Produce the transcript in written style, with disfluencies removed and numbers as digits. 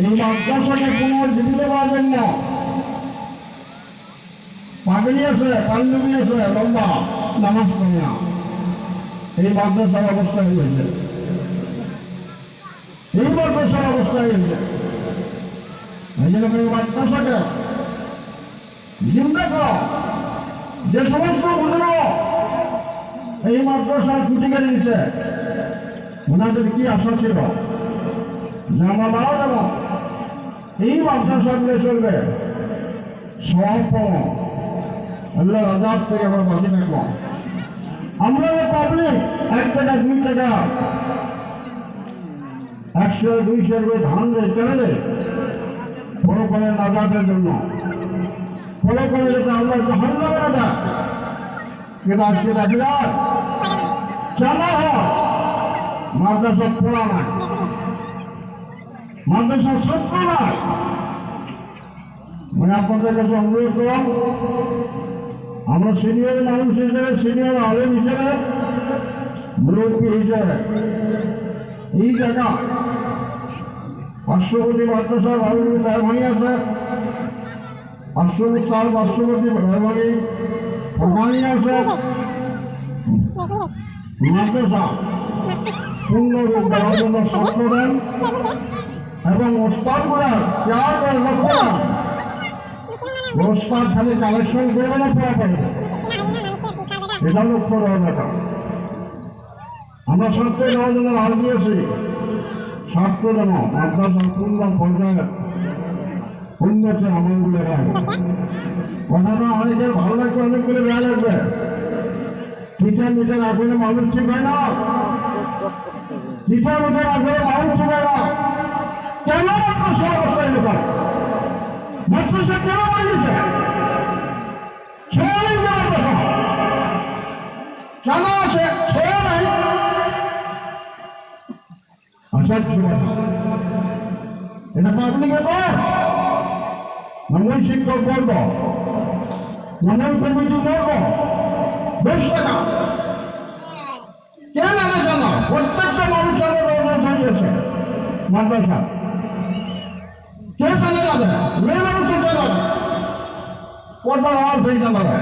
এই মাদ্রাসাকে পুনর্জীবিত করবেন না। পাগড়ি আছে, পাঞ্জাবি আছে, লম্বা নামাজ পড়ে না। এই মাদ্রাসার অবস্থা হয়েছে, এই মাদ্রাসার অবস্থা হয়েছে। এই জন্য এই মাদ্রাসাকে জিন্দা করো। যে সমস্ত বুঝল এই মাদ্রাসার খুঁটি কেড়ে নিচ্ছে, ওনাদের কি আশা ছিল যে আমরা মারা যাব, এই মাদ্রাসাগুলো চলবে সব আল্লাহ আজাদ থেকে আমরা বাঁচে থাকবো। আমরা পাবলিক 1 টাকা 2 টাকা 100 200 করে ধান দেয় চলে দেয় বড় করে নাজাতের জন্য, বড় করে যাতে আল্লাহ জাহান্নামে না দেয়। কিন্তু আজকে দেখা যায় চালা হয় মাদ্রাসা পড়া নাই, মাদ্রাসার ছাত্র নাই। মানে আপনাদের কাছে অনুরোধ করলাম, আমরা সিনিয়র মানুষ হিসেবে, সিনিয়র আলেম হিসেবে, মুরব্বী হিসেবে এই জায়গা পার্শ্ববর্তী মাদ্রাসার মেহরবানি আছে, পার্শ্ববর্তী মেহরবানি প্রধানী আছে। মাদ্রাসা পূর্ণ রূপ দেওয়ার জন্য স্বপ্ন দেন এবং ওস্তাদগুলার কেয়ার করে লক্ষ্য না। ওস্তাদ খালি কালেকশন করবে না, পড়া পাবে, এটা লক্ষ্য দেওয়ার ব্যাপার। আমরা ছাত্র দেওয়ার জন্য রাজ দিয়েছি, ছাত্র যেন মাদ্রাসার পূর্ণ পর্যায়ে উন্নতি আমলগুলো হয়। কথাটা অনেকের ভালো লাগবে, অনেকগুলো বেয়া লাগবে। টিচার মিটার আসলে মানুষ ঠিক হয় না, টিচার মিটার আসলে মানুষ ঠিক হয় না। কেন মাদ্রাসা অবস্থায় লোক মাদ্রাসা কেন বানিয়েছে? ছেড়ে মাদ্রাসা কেন আছে? ছেড়ে নাই আসার এটা পাবলিকে কর, মন্ডল শিক্ষক বলব, মন্ডল কমিটি বলব, বেশ টাকা কেন আনা জানা? প্রত্যেকটা মানুষের হয়েছে মাদ্রাসা কে চালে যাবে? মেয়ে মানুষের চালাবে, পর্দার আওয়াজ হয়ে যাবে।